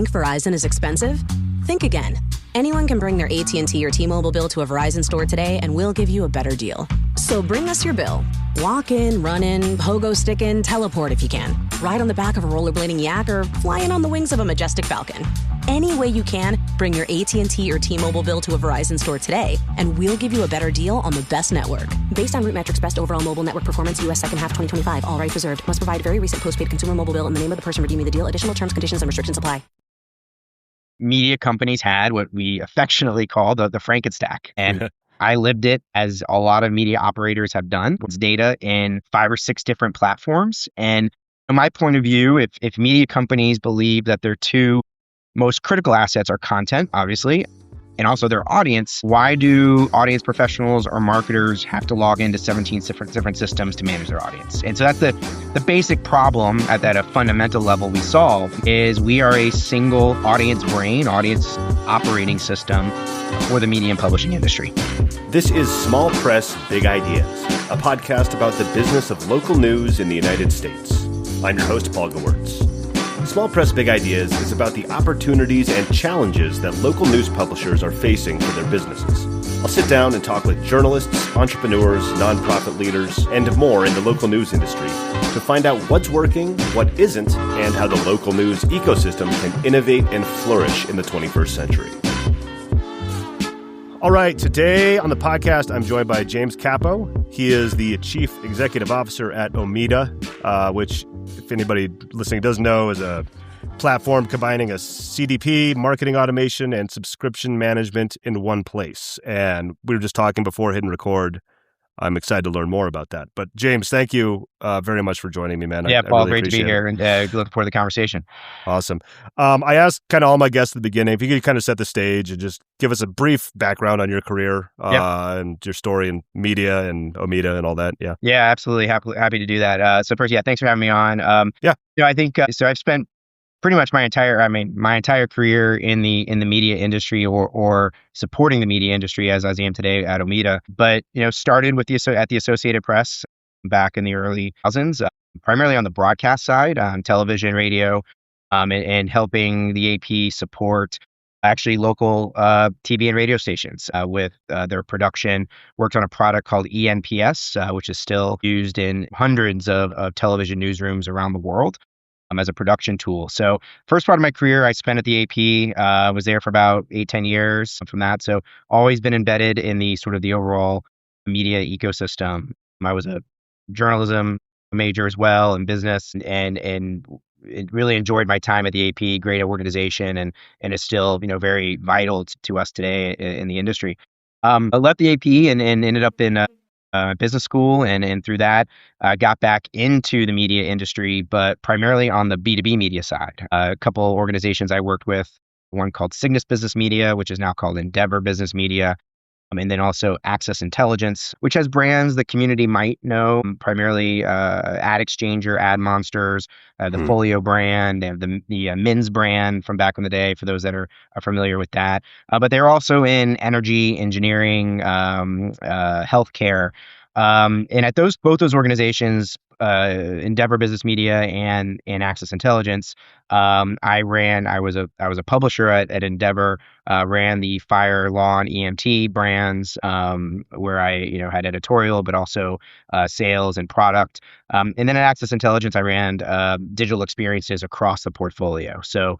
Think Verizon is expensive? Think again. Anyone can bring their AT&T or T-Mobile bill to a Verizon store today and we'll give you a better deal. So bring us your bill. Walk in, run in, pogo stick in, teleport if you can. Ride on the back of a rollerblading yak or fly in on the wings of a majestic falcon. Any way you can, bring your AT&T or T-Mobile bill to a Verizon store today and we'll give you a better deal on the best network. Based on RootMetrics Best Overall Mobile Network Performance, U.S. Second Half 2025. All rights reserved. Must provide very recent postpaid consumer mobile bill in the name of the person redeeming the deal. Additional terms, conditions, and restrictions apply. Media companies had what we affectionately call the Frankenstack. And I lived it, as a lot of media operators have done. It's data in 5 or 6 different platforms. And from my point of view, if media companies believe that their 2 most critical assets are content, obviously, and also their audience, why do audience professionals or marketers have to log into 17 different systems to manage their audience? And so that's the basic problem at a fundamental level we solve is we are a single audience brain, audience operating system for the media and publishing industry. This is Small Press, Big Ideas, a podcast about the business of local news in the United States. I'm your host, Paul Gewirtz. Small Press Big Ideas is about the opportunities and challenges that local news publishers are facing for their businesses. I'll sit down and talk with journalists, entrepreneurs, nonprofit leaders, and more in the local news industry to find out what's working, what isn't, and how the local news ecosystem can innovate and flourish in the 21st century. All right, today on the podcast, I'm joined by James Capo. He is the Chief Executive Officer at Omeda, which, if anybody listening doesn't know, is a platform combining a CDP, marketing automation, and subscription management in one place. And we were just talking before hitting record. I'm excited to learn more about that. But James, thank you very much for joining me, man. Yeah, Paul, really great to be here and looking forward to the conversation. Awesome. I asked kind of all my guests at the beginning, if you could kind of set the stage and just give us a brief background on your career and your story in media and Omeda and all that. Yeah, absolutely. Happy to do that. So first, thanks for having me on. I think so. I've spent pretty much my entire career in the media industry or supporting the media industry as I am today at Omeda. But started with at the Associated Press back in the early 2000s, primarily on the broadcast side, on television, radio, and helping the AP support actually local TV and radio stations with their production. Worked on a product called ENPS, which is still used in hundreds of television newsrooms around the world as a production tool. So first part of my career I spent at the AP, was there for about 8-10 years from that. So always been embedded in the sort of the overall media ecosystem. I was a journalism major as well in business and really enjoyed my time at the AP, great organization, and is still, very vital to us today in the industry. I left the AP and ended up in business school, and through that, got back into the media industry, but primarily on the B2B media side. A couple organizations I worked with, one called Cygnus Business Media, which is now called Endeavor Business Media, and then also Access Intelligence, which has brands the community might know, primarily Ad Exchanger, Ad Monsters, the Folio brand, and the Men's brand from back in the day, for those that are familiar with that. But they're also in energy, engineering, healthcare. And at both those organizations, Endeavor Business Media and Access Intelligence, I was a publisher at Endeavor, ran the fire, lawn, EMT brands, where I had editorial, but also sales and product. And then at Access Intelligence, I ran digital experiences across the portfolio. So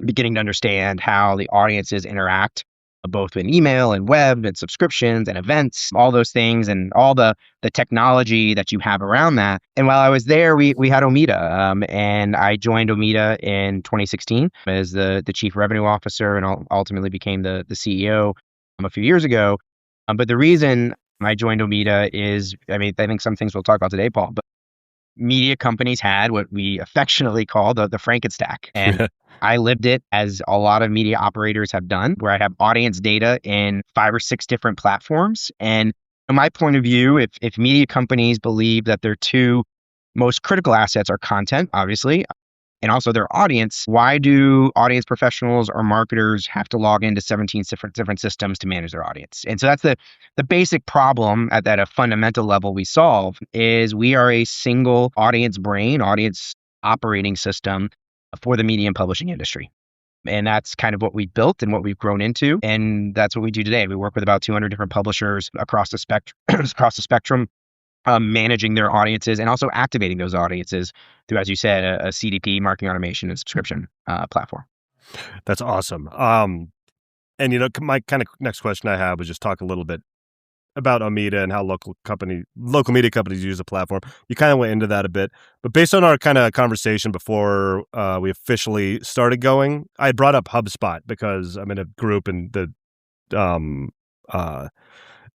beginning to understand how the audiences interact both in email and web and subscriptions and events, all those things, and all the technology that you have around that. And while I was there, we had Omeda, and I joined Omeda in 2016 as the chief revenue officer, and ultimately became the CEO a few years ago. But the reason I joined Omeda is, I think some things we'll talk about today, Paul, but media companies had what we affectionately call the Frankenstack. And I lived it, as a lot of media operators have done, where I have audience data in 5 or 6 different platforms. And from my point of view, if media companies believe that their 2 most critical assets are content, obviously, and also their audience, why do audience professionals or marketers have to log into 17 different systems to manage their audience? And so that's the basic problem at a fundamental level we solve is we are a single audience brain, audience operating system for the media and publishing industry. And that's kind of what we built and what we've grown into. And that's what we do today. We work with about 200 different publishers across the spectrum, managing their audiences and also activating those audiences through, as you said, a CDP, marketing automation and subscription platform. That's awesome. And my kind of next question I have was just talk a little bit about Omeda and how local media companies use the platform. You kind of went into that a bit, but based on our kind of conversation before we officially started going, I brought up HubSpot because I'm in a group and the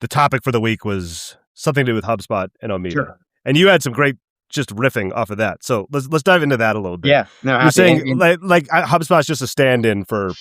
topic for the week was something to do with HubSpot and Omeda. Sure. And you had some great just riffing off of that. So let's dive into that a little bit. Yeah, no, you're saying like HubSpot is just a stand-in for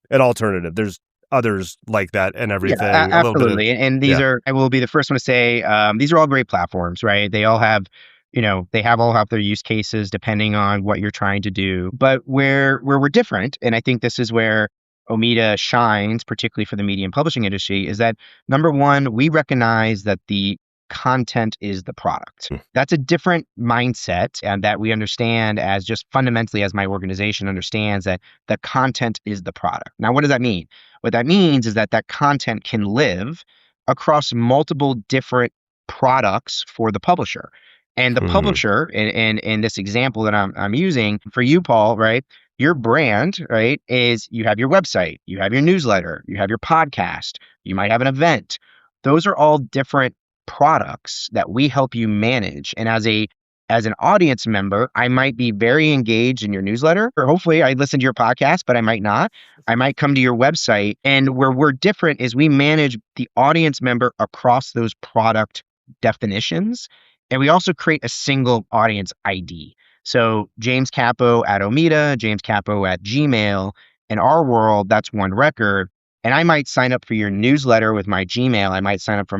an alternative. There's others like that and everything. Yeah, absolutely. And these are, I will be the first one to say, these are all great platforms, right? They all have, they all have their use cases depending on what you're trying to do. But where we're different, and I think this is where Omeda shines, particularly for the media and publishing industry, is that number one, we recognize that the content is the product. That's a different mindset, and that we understand as just fundamentally, as my organization understands, that the content is the product. Now, what does that mean? What that means is that content can live across multiple different products for the publisher. And the publisher, in this example that I'm using for you, Paul, right? Your brand, right, is you have your website, you have your newsletter, you have your podcast, you might have an event. Those are all different products that we help you manage. And as an audience member, I might be very engaged in your newsletter, or hopefully I listen to your podcast, but I might not. I might come to your website, and where we're different is we manage the audience member across those product definitions. And we also create a single audience ID. So James Capo at Omeda, James Capo at Gmail. In our world, that's one record. And I might sign up for your newsletter with my Gmail. I might sign up for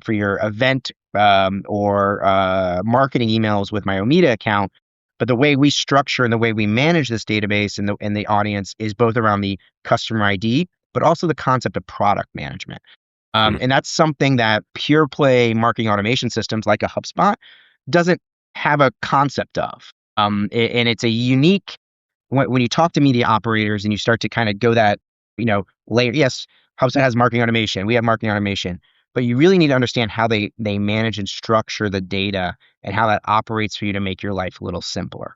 for your event or marketing emails with my Omeda account. But the way we structure and the way we manage this database and the audience is both around the customer ID, but also the concept of product management. And that's something that pure play marketing automation systems like a HubSpot doesn't have a concept of. And it's a unique, when you talk to media operators and you start to kind of go that, layer. Yes, HubSpot has marketing automation. We have marketing automation. But you really need to understand how they manage and structure the data and how that operates for you to make your life a little simpler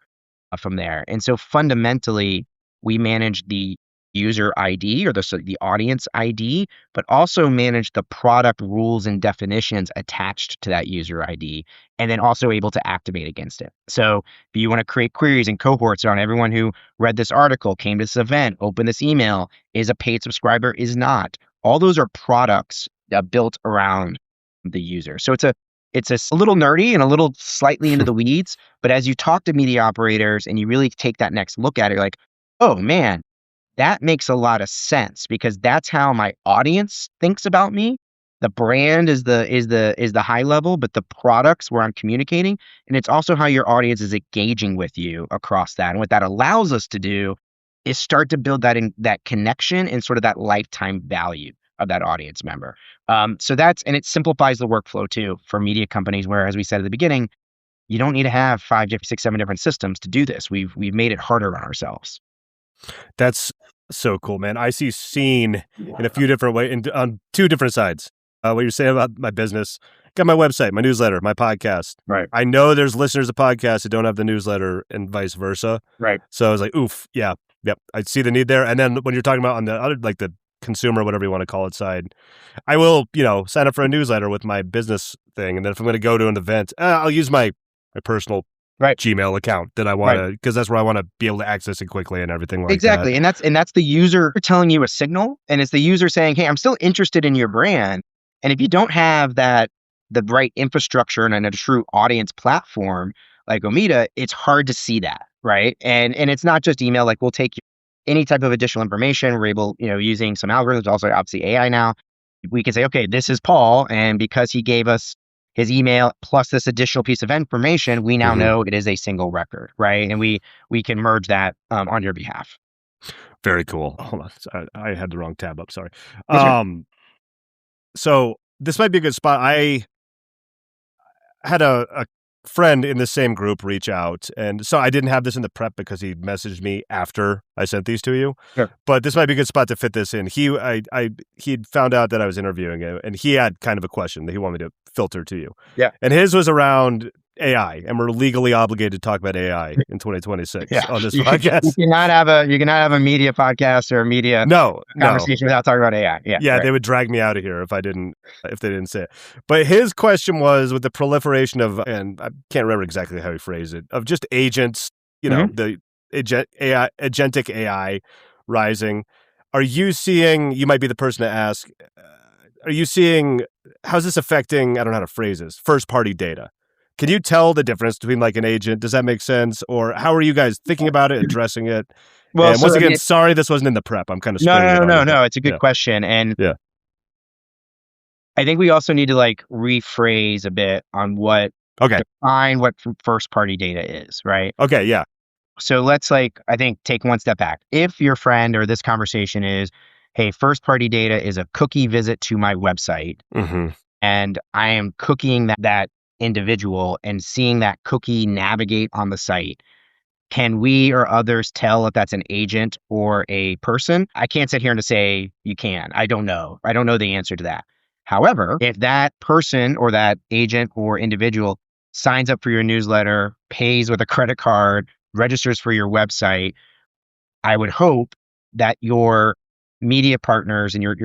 from there. And so fundamentally, we manage the user ID or the audience ID, but also manage the product rules and definitions attached to that user ID, and then also able to activate against it. So if you want to create queries and cohorts on everyone who read this article, came to this event, opened this email, is a paid subscriber, is not. All those are products built around the user. So it's a little nerdy and a little slightly into the weeds, but as you talk to media operators and you really take that next look at it, you're like, oh man, that makes a lot of sense because that's how my audience thinks about me. The brand is the high level, but the products where I'm communicating, and it's also how your audience is engaging with you across that. And what that allows us to do is start to build that connection and sort of that lifetime value of that audience member. And it simplifies the workflow too for media companies, where, as we said at the beginning, you don't need to have 5, 6, 7 different systems to do this. We've made it harder on ourselves. That's so cool, man. I see seen in a few different ways, on two different sides. What you're saying about my business, got my website, my newsletter, my podcast. Right. I know there's listeners of podcasts that don't have the newsletter and vice versa. Right. So I was like, oof, yeah, yep. I see the need there. And then when you're talking about on the other, like the consumer, whatever you want to call it side, I will, sign up for a newsletter with my business thing. And then if I'm going to go to an event, I'll use my personal Gmail account that I want to, because that's where I want to be able to access it quickly and everything like exactly. that. And that's the user telling you a signal, and it's the user saying, hey, I'm still interested in your brand. And if you don't have the right infrastructure and a true audience platform like Omeda, it's hard to see that, right? And it's not just email. Like, we'll take any type of additional information. We're able, using some algorithms, also obviously AI now, we can say, okay, this is Paul, and because he gave us his email plus this additional piece of information, we now know it is a single record, right? And we can merge that on your behalf. Very cool. Hold on, I had the wrong tab up. Sorry. So this might be a good spot. I had a friend in the same group reach out. And so I didn't have this in the prep because he messaged me after I sent these to you. Sure. But this might be a good spot to fit this in. He'd found out that I was interviewing him, and he had kind of a question that he wanted me to filter to you. Yeah. And his was around AI, and we're legally obligated to talk about AI in 2026 on this podcast. You cannot have a media podcast or a media conversation without talking about AI. Yeah, right. They would drag me out of here if they didn't say it. But his question was, with the proliferation of, and I can't remember exactly how he phrased it, of just agents, the agentic AI rising. Are you seeing? You might be the person to ask. Are you seeing? How's this affecting? I don't know how to phrase this. First party data. Can you tell the difference between like an agent? Does that make sense? Or how are you guys thinking about it, addressing it? Well, and once again, sorry, this wasn't in the prep. I'm kind of no. It's a good question, and I think we also need to like rephrase a bit on define what first party data is, right? Okay, yeah. So let's I think take one step back. If your friend or this conversation is, hey, first party data is a cookie visit to my website, and I am cookieing that individual and seeing that cookie navigate on the site, can we or others tell if that's an agent or a person? I can't sit here and say you can. I don't know. I don't know the answer to that. However, if that person or that agent or individual signs up for your newsletter, pays with a credit card, registers for your website, I would hope that your media partners and your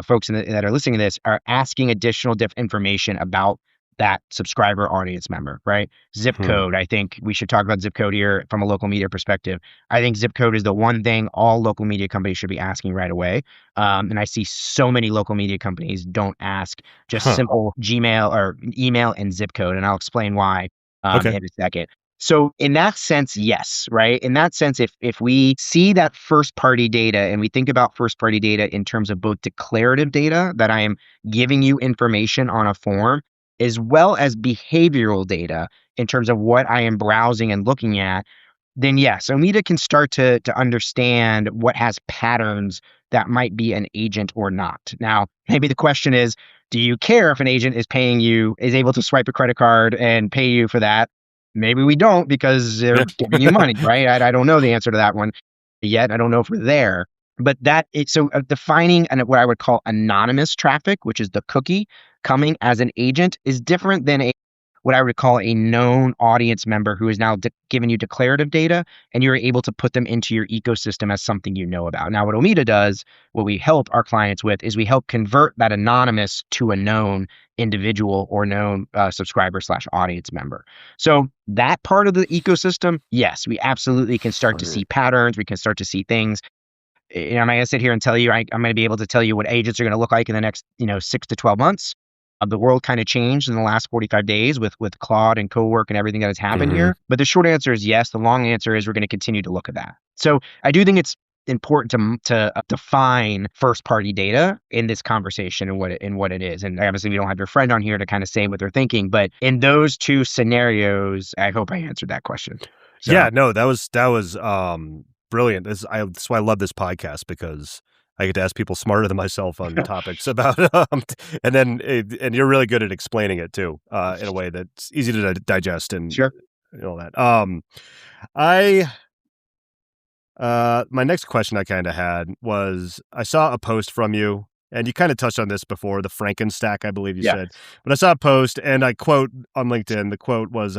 folks that are listening to this are asking additional information about that subscriber audience member, right? Zip code. I think we should talk about zip code here from a local media perspective. I think zip code is the one thing all local media companies should be asking right away. And I see so many local media companies don't ask just simple Gmail or email and zip code. And I'll explain why in a second. So in that sense, yes, right? In that sense, if we see that first party data and we think about first party data in terms of both declarative data that I am giving you information on a form, as well as behavioral data in terms of what I am browsing and looking at, then yes, Omeda can start to understand what has patterns that might be an agent or not. Now, maybe the question is, do you care if an agent is paying you, is able to swipe a credit card and pay you for that? Maybe we don't because they're giving you money, right? I don't know the answer to that one yet. I don't know if we're there. But defining what I would call anonymous traffic, which is the cookie coming as an agent, is different than what I would call a known audience member who is now giving you declarative data, and you're able to put them into your ecosystem as something you know about. Now, what Omeda does, what we help our clients with, is we help convert that anonymous to a known individual or known subscriber/audience member. So that part of the ecosystem, yes, we absolutely can start to see patterns. We can start to see things. I'm not going to sit here and tell you, I'm going to be able to tell you what agents are going to look like in the next, 6 to 12 months. The world kind of changed in the last 45 days with Claude and co-work and everything that has happened here. But the short answer is yes. The long answer is we're going to continue to look at that. So I do think it's important to define first party data in this conversation and what it is. And obviously we don't have your friend on here to kind of say what they're thinking, but in those two scenarios, I hope I answered that question. So, yeah, no, that was brilliant. That's why I love this podcast, because I get to ask people smarter than myself on topics about, and you're really good at explaining it too, in a way that's easy to digest and all that. My next question I kind of had was, I saw a post from you, and you kind of touched on this before, the Frankenstack, I believe you said, but I saw a post, and I quote on LinkedIn, the quote was,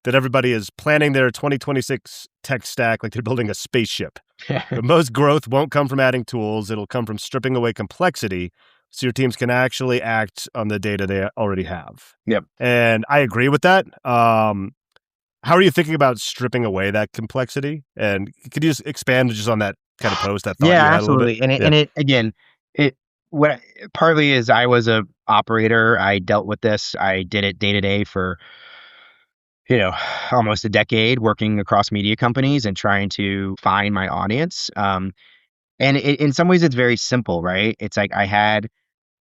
that everybody is planning their 2026 tech stack like they're building a spaceship. But most growth won't come from adding tools. It'll come from stripping away complexity so your teams can actually act on the data they already have. Yep. And I agree with that. How are you thinking about stripping away that complexity? And could you just expand just on that kind of post, that thought you had absolutely. a little bit? And it again, what partly is I was a operator. I dealt with this. I did it day to day for almost a decade, working across media companies and trying to find my audience. And in some ways, it's very simple, right? It's like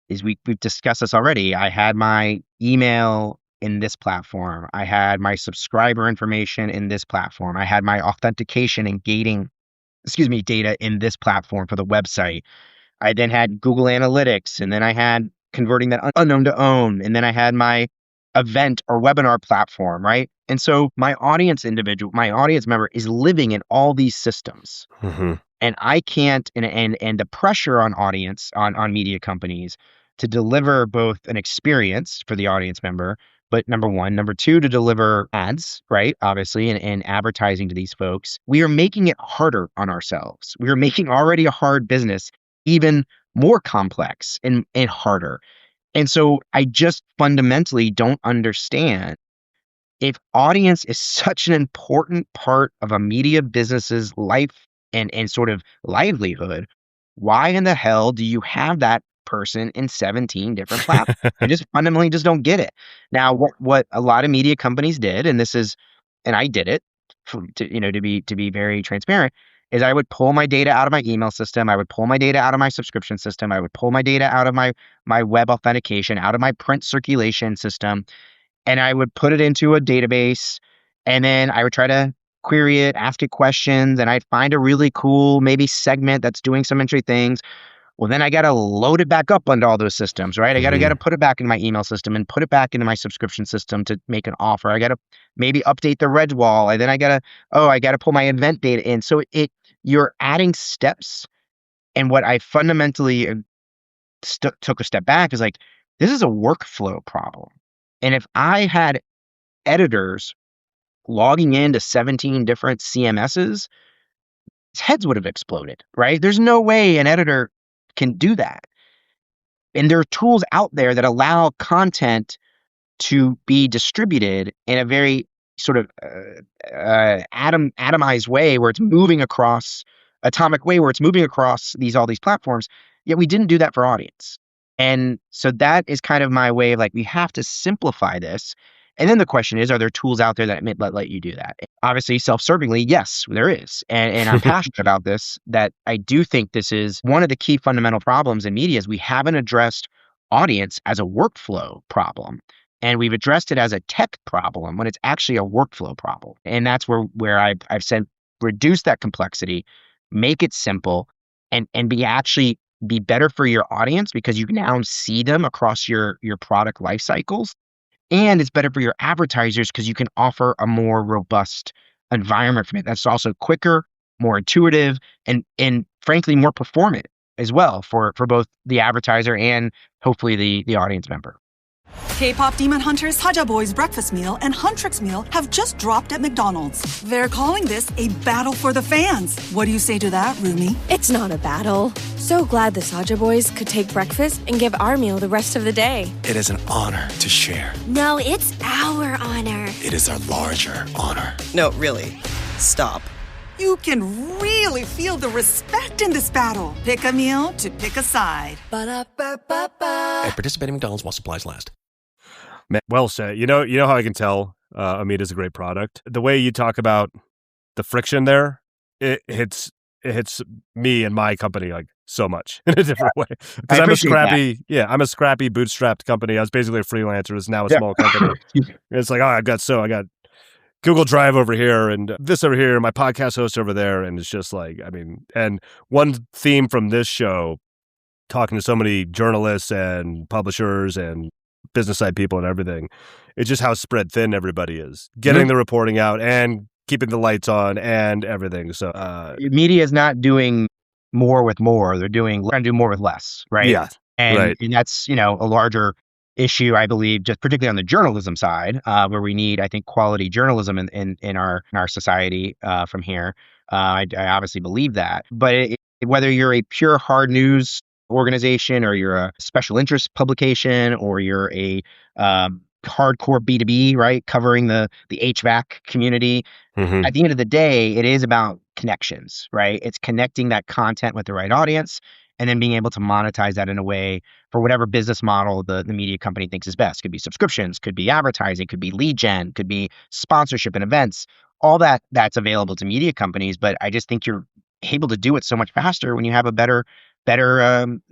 we've discussed this already. I had my email in this platform. I had my subscriber information in this platform. I had my authentication and gating, data in this platform for the website. I then had Google Analytics, and then I had converting that unknown to own, and then I had my event or webinar platform, right? And so my audience member is living in all these systems. Mm-hmm. And I can't, and the pressure on on media companies to deliver both an experience for the audience member, but number one, number two, to deliver ads, right? Obviously, and advertising to these folks. We are making it harder on ourselves. We are making already a hard business even more complex and harder. And so I just fundamentally don't understand, if audience is such an important part of a media business's life and sort of livelihood, why in the hell do you have that person in 17 different platforms? I just fundamentally just don't get it. Now, what a lot of media companies did, and I did it, to be very transparent, is I would pull my data out of my email system. I would pull my data out of my subscription system. I would pull my data out of my web authentication, out of my print circulation system, and I would put it into a database, and then I would try to query it, ask it questions, and I'd find a really cool maybe segment that's doing some interesting things. Well, then I got to load it back up onto all those systems, right? I got to put it back in my email system and put it back into my subscription system to make an offer. I got to maybe update the reg wall, and then I got to pull my event data in. So you're adding steps, and what I fundamentally took a step back is like, this is a workflow problem. And if I had editors logging into 17 different CMSs, heads would have exploded, right? There's no way an editor can do that. And there are tools out there that allow content to be distributed in a very sort of atomized way, where it's moving across atomic way, where it's moving across all these platforms. Yet we didn't do that for audience. And so that is kind of my way of like, we have to simplify this. And then the question is, are there tools out there that let you do that? Obviously, self-servingly, yes, there is. And I'm passionate about this, that I do think this is one of the key fundamental problems in media, is we haven't addressed audience as a workflow problem. And we've addressed it as a tech problem when it's actually a workflow problem. And that's where I've said, reduce that complexity, make it simple, and be better for your audience, because you can now see them across your product life cycles. And it's better for your advertisers because you can offer a more robust environment for it. That's also quicker, more intuitive, and frankly, more performant as well for both the advertiser and hopefully the audience member. K-pop Demon Hunters Haja Boys breakfast meal and Huntrix meal have just dropped at McDonald's. They're calling this a battle for the fans. What do you say to that, Rumi? It's not a battle. So glad the Saja Boys could take breakfast and give our meal the rest of the day. It is an honor to share. No, it's our honor. It is our larger honor. No, really. Stop. You can really feel the respect in this battle. Pick a meal to pick a side. Ba-da-ba-ba-ba. At participating McDonald's while supplies last. Well said. You know how I can tell Omeda is a great product? The way you talk about the friction there, it hits me and my company like so much in a different way. Because I'm a scrappy bootstrapped company. I was basically a freelancer. It's now a small company. It's like, I got Google Drive over here and this over here, my podcast host over there. And it's just like, and one theme from this show, talking to so many journalists and publishers and business side people and everything, it's just how spread thin everybody is. Getting the reporting out and keeping the lights on and everything. So media is not doing more with more. They're trying to do more with less, right? Yeah. And that's, a larger issue, I believe, just particularly on the journalism side, where we need, I think, quality journalism in our society from here. I obviously believe that. But whether you're a pure hard news organization, or you're a special interest publication, or you're a hardcore B2B, right, covering the HVAC community, at the end of the day, it is about connections, right? It's connecting that content with the right audience, and then being able to monetize that in a way for whatever business model the media company thinks is best. Could be subscriptions, could be advertising, could be lead gen, could be sponsorship and events. All that's available to media companies, but I just think you're able to do it so much faster when you have a better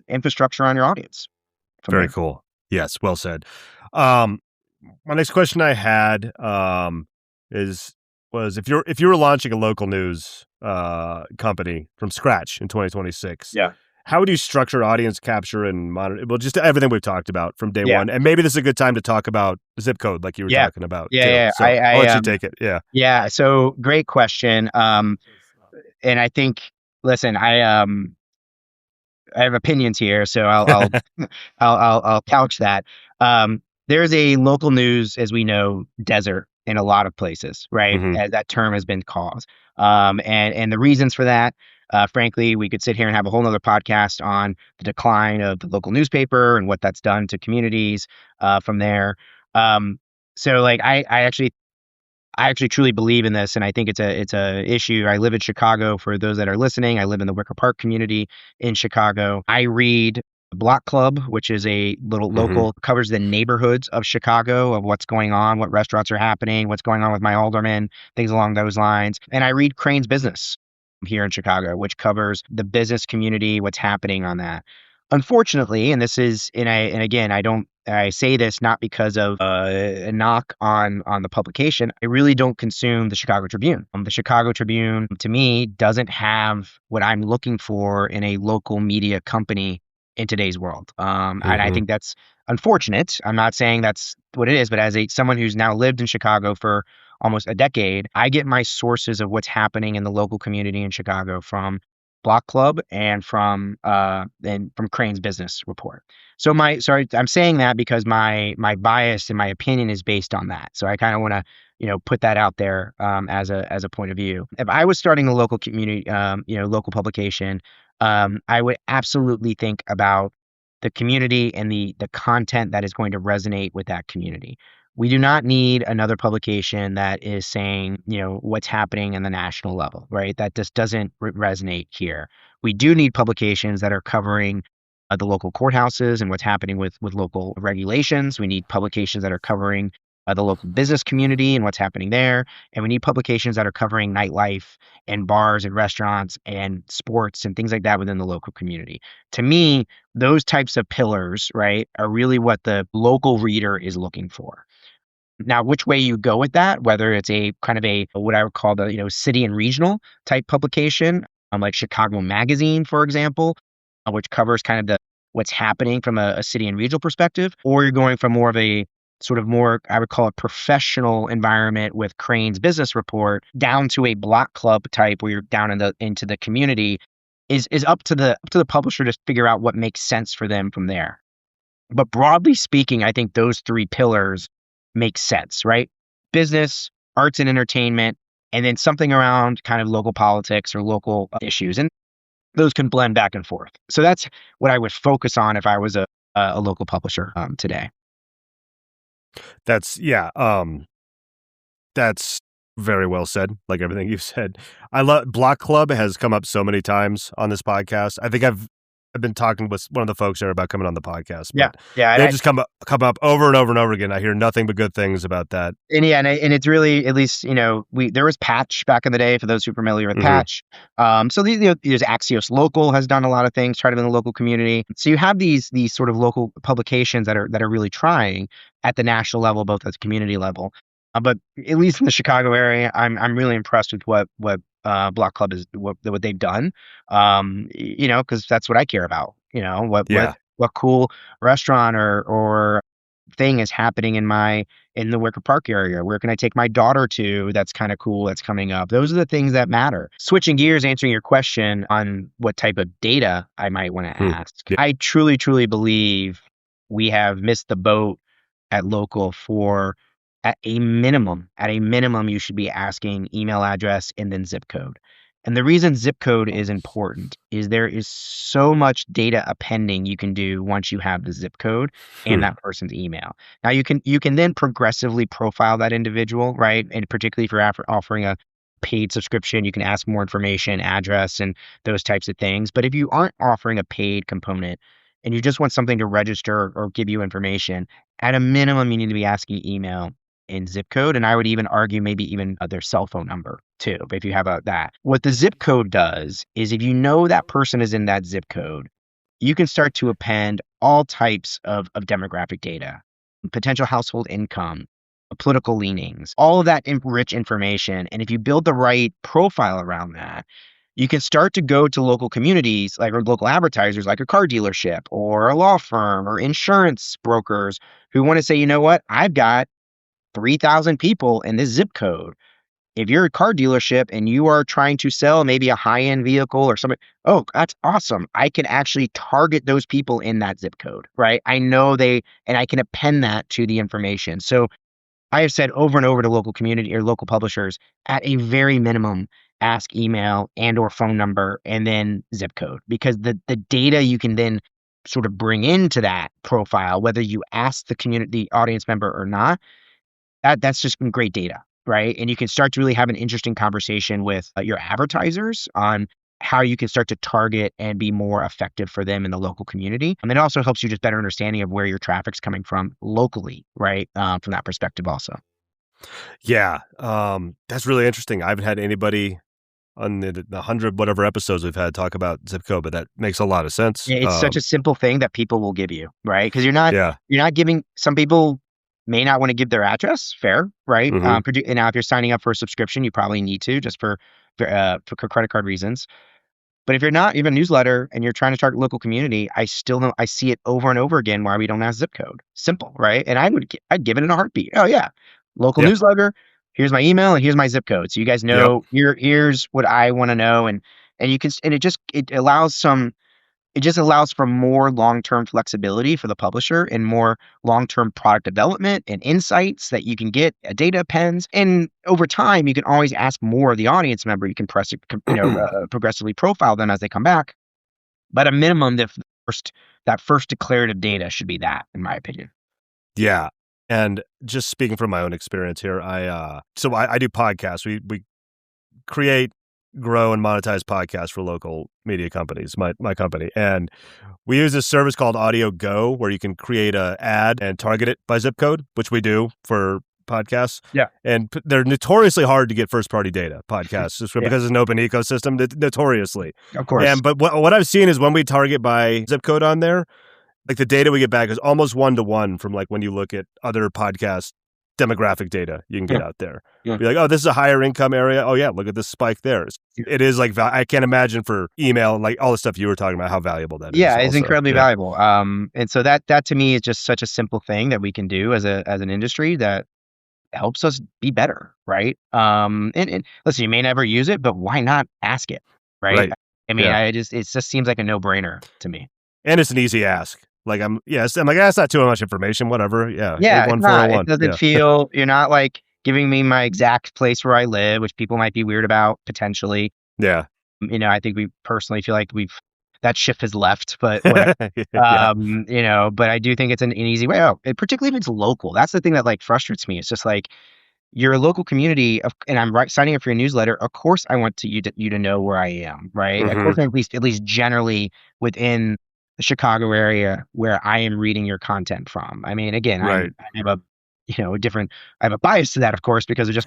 infrastructure on your audience. Very cool. Yes, well said. My next question I had was if you were launching a local news company from scratch in 2026, how would you structure audience capture and monitor? Well, just everything we've talked about from day one. And maybe this is a good time to talk about zip code, like you were talking about. Yeah. So I'll let you take it. Yeah. Yeah. So great question. And I think, listen, I have opinions here, so I'll couch that. There's a local news, as we know, desert in a lot of places, right? As that term has been called. And the reasons for that, frankly, we could sit here and have a whole nother podcast on the decline of the local newspaper and what that's done to communities from there. So like I actually truly believe in this, and I think it's a issue. I live in Chicago. For those that are listening, I live in the Wicker Park community in Chicago. I read Block Club, which is a little local, covers the neighborhoods of Chicago, of what's going on, what restaurants are happening, what's going on with my aldermen, things along those lines. And I read Crane's Business here in Chicago, which covers the business community, what's happening on that. Unfortunately, and this is, and again, I say this not because of a knock on the publication. I really don't consume the Chicago Tribune. The Chicago Tribune, to me, doesn't have what I'm looking for in a local media company in today's world. And I think that's unfortunate. I'm not saying that's what it is, but as someone who's now lived in Chicago for almost a decade, I get my sources of what's happening in the local community in Chicago from Block Club and from Crane's Business Report. So I'm saying that because my bias and my opinion is based on that. So I kind of want to put that out there as a point of view. If I was starting a local community local publication, I would absolutely think about the community and the content that is going to resonate with that community. We do not need another publication that is saying, what's happening in the national level, right? That just doesn't resonate here. We do need publications that are covering the local courthouses and what's happening with local regulations. We need publications that are covering the local business community and what's happening there. And we need publications that are covering nightlife and bars and restaurants and sports and things like that within the local community. To me, those types of pillars, right, are really what the local reader is looking for. Now, which way you go with that, whether it's a kind of a what I would call the city and regional type publication, like Chicago Magazine, for example, which covers kind of what's happening from a city and regional perspective, or you're going from more of a sort of more, I would call it, professional environment with Crane's Business Report down to a Block Club type where you're down into the community, is up to the publisher to figure out what makes sense for them from there. But broadly speaking, I think those three pillars make sense, right? Business, arts and entertainment, and then something around kind of local politics or local issues. And those can blend back and forth. So that's what I would focus on if I was a local publisher today. That's very well said, like everything you've said. I love Block Club has come up so many times on this podcast. I think I've been talking with one of the folks there about coming on the podcast. Yeah. They just come up over and over and over again. I hear nothing but good things about that. And it's really, at least, there was Patch back in the day, for those who are familiar with Patch. So there's Axios Local has done a lot of things, tried to be in the local community. So you have these sort of local publications that are really trying at the national level, both at the community level. But at least in the Chicago area, I'm really impressed with what Block Club is, what they've done. Because that's what I care about. What cool restaurant or thing is happening in the Wicker Park area? Where can I take my daughter to? That's kind of cool. That's coming up. Those are the things that matter. Switching gears, answering your question on what type of data I might want to ask. Yeah. I truly, truly believe we have missed the boat at local for. At a minimum, you should be asking email address and then zip code. And the reason zip code is important is there is so much data appending you can do once you have the zip code and that person's email. Now you can then progressively profile that individual, right? And particularly if you're offering a paid subscription, you can ask more information, address, and those types of things. But if you aren't offering a paid component and you just want something to register or give you information, at a minimum, you need to be asking email and zip code. And I would even argue maybe even their cell phone number too, if you have that. What the zip code does is if you know that person is in that zip code, you can start to append all types of demographic data, potential household income, political leanings, all of that rich information. And if you build the right profile around that, you can start to go to local communities, like or local advertisers, like a car dealership or a law firm or insurance brokers who want to say, you know what, I've got 3,000 people in this zip code. If you're a car dealership and you are trying to sell maybe a high-end vehicle or something, oh, that's awesome. I can actually target those people in that zip code, right? I know and I can append that to the information. So I have said over and over to local community or local publishers, at a very minimum, ask email and or phone number and then zip code, because the data you can then sort of bring into that profile, whether you ask the community audience member or not, that's just great data, right? And you can start to really have an interesting conversation with your advertisers on how you can start to target and be more effective for them in the local community. And it also helps you just better understanding of where your traffic's coming from locally, right? From that perspective also. Yeah, that's really interesting. I haven't had anybody on the 100 whatever episodes we've had talk about zip code, but that makes a lot of sense. Yeah, it's such a simple thing that people will give you, right? Because you're Yeah. not giving, some people may not want to give their address, fair, right? Mhm. And now if you're signing up for a subscription, you probably need to, just for credit card reasons. But if you're not, you have a newsletter and you're trying to target local community, I still know, I see it over and over again why we don't have zip code. Simple, right? And I'd give it in a heartbeat. Oh yeah, local Yeah. newsletter. Here's my email and here's my zip code. So you guys Yep. know here's what I want to know, and you can, and it just allows for more long-term flexibility for the publisher and more long-term product development and insights that you can get, data appends. And over time, you can always ask more of the audience member. You can progressively profile them as they come back. But at a minimum, that first declarative data should be that, in my opinion. Yeah. And just speaking from my own experience here, I do podcasts. We create, grow, and monetize podcasts for local media companies, my company. And we use this service called Audio Go, where you can create a ad and target it by zip code, which we do for podcasts. Yeah. And they're notoriously hard to get first-party data, podcasts, just because it's an open ecosystem, notoriously. Of course. But what I've seen is when we target by zip code on there, like the data we get back is almost 1-to-1 from like when you look at other podcast demographic data you can get out there. Yeah. Be like, oh, this is a higher income area. Oh yeah, look at this spike there. It is like, I can't imagine for email and like all the stuff you were talking about, how valuable that is. Yeah, it's also. incredibly valuable. And so that to me is just such a simple thing that we can do as an industry that helps us be better, right? And listen, you may never use it, but why not ask it, right? I mean, it just seems like a no-brainer to me. And it's an easy ask. Like I'm like, that's not too much information, whatever. Yeah. Yeah, it's not. It doesn't feel, you're not like giving me my exact place where I live, which people might be weird about potentially. Yeah. I think we personally feel like that ship has left, but whatever. But I do think it's an easy way out, particularly if it's local. That's the thing that like frustrates me. It's just like, you're a local community and I'm signing up for your newsletter. Of course, I want you to know where I am, right? Mm-hmm. Of course, at least generally within the Chicago area where I am reading your content from. I mean, again, I have I have a bias to that, of course, because of just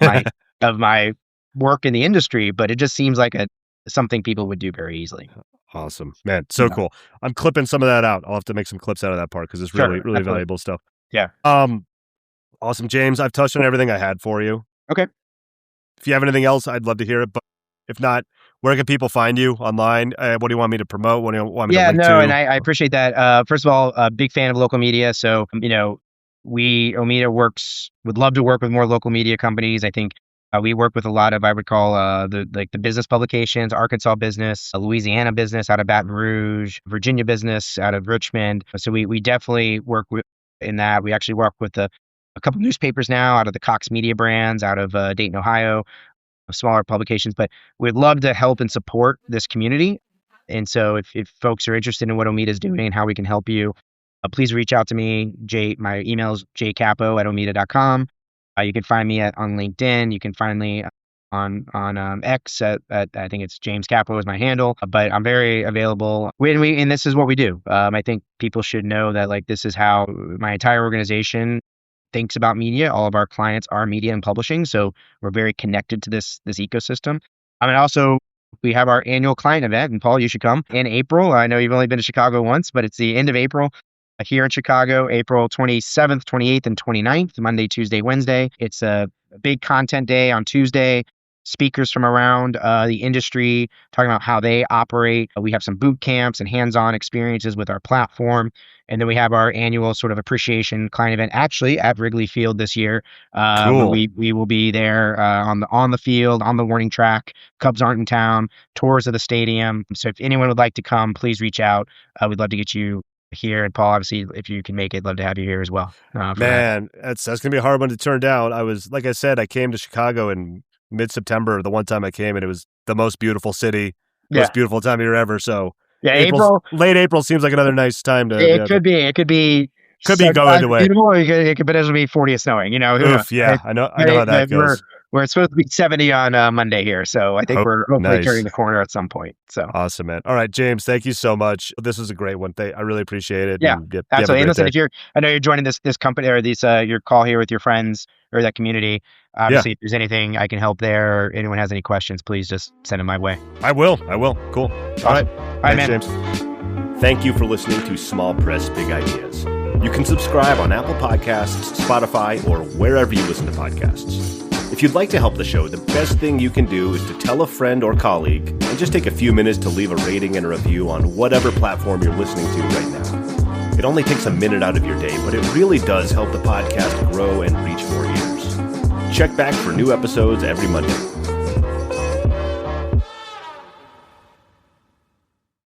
my work in the industry, but it just seems like something people would do very easily. Awesome, man. So cool. I'm clipping some of that out. I'll have to make some clips out of that part because it's really, really valuable stuff. Yeah. Awesome, James. I've touched on everything I had for you. Okay. If you have anything else, I'd love to hear it. But if not, where can people find you online? What do you want me to promote? What do you want me to link to? And I appreciate that. First of all, a big fan of local media. So, Omeda would love to work with more local media companies. I think we work with a lot of, I would call the business publications, Arkansas business, Louisiana business out of Baton Rouge, Virginia business out of Richmond. So we definitely work in that. We actually work with a couple newspapers now out of the Cox Media brands out of Dayton, Ohio. Smaller publications, but we'd love to help and support this community. And so if folks are interested in what Omeda is doing and how we can help you, please reach out to me. My email is jcapo@omeda.com. You can find me on LinkedIn. You can find me on X at I think it's James Capo is my handle, but I'm very available. And this is what we do. I think people should know that like this is how my entire organization thinks about media. All of our clients are media and publishing, so we're very connected to this ecosystem. And also we have our annual client event, and Paul, you should come in April. I know you've only been to Chicago once, but it's the end of April here in Chicago, April 27th, 28th, and 29th, Monday, Tuesday, Wednesday. It's a big content day on Tuesday. speakers from around the industry talking about how they operate. We have some boot camps and hands-on experiences with our platform. And then we have our annual sort of appreciation client event, actually at Wrigley Field this year. Cool. We will be there on the field, on the warning track. Cubs aren't in town. Tours of the stadium. So if anyone would like to come, please reach out. We'd love to get you here. And Paul, obviously, if you can make it, love to have you here as well. Man, that's gonna be a hard one to turn down. Like I said, I came to Chicago in mid-September. The one time I came, and it was the most beautiful city, most beautiful time of year ever. So yeah, late April seems like another nice time to. It could be going away. Beautiful. It could potentially be 40 of snowing. Oof, yeah, I know how that goes. We're supposed to be 70 on Monday here, so I think we're hopefully turning the corner at some point. So awesome, man! All right, James, thank you so much. This was a great one. I really appreciate it. Yeah, absolutely. And listen, I know you're joining this company or your call here with your friends or that community. Obviously, if there's anything I can help there, or anyone has any questions, please just send them my way. I will. Cool. Awesome. All right, Thanks, man. James. Thank you for listening to Small Press Big Ideas. You can subscribe on Apple Podcasts, Spotify, or wherever you listen to podcasts. If you'd like to help the show, the best thing you can do is to tell a friend or colleague and just take a few minutes to leave a rating and a review on whatever platform you're listening to right now. It only takes a minute out of your day, but it really does help the podcast grow and reach more ears. Check back for new episodes every Monday.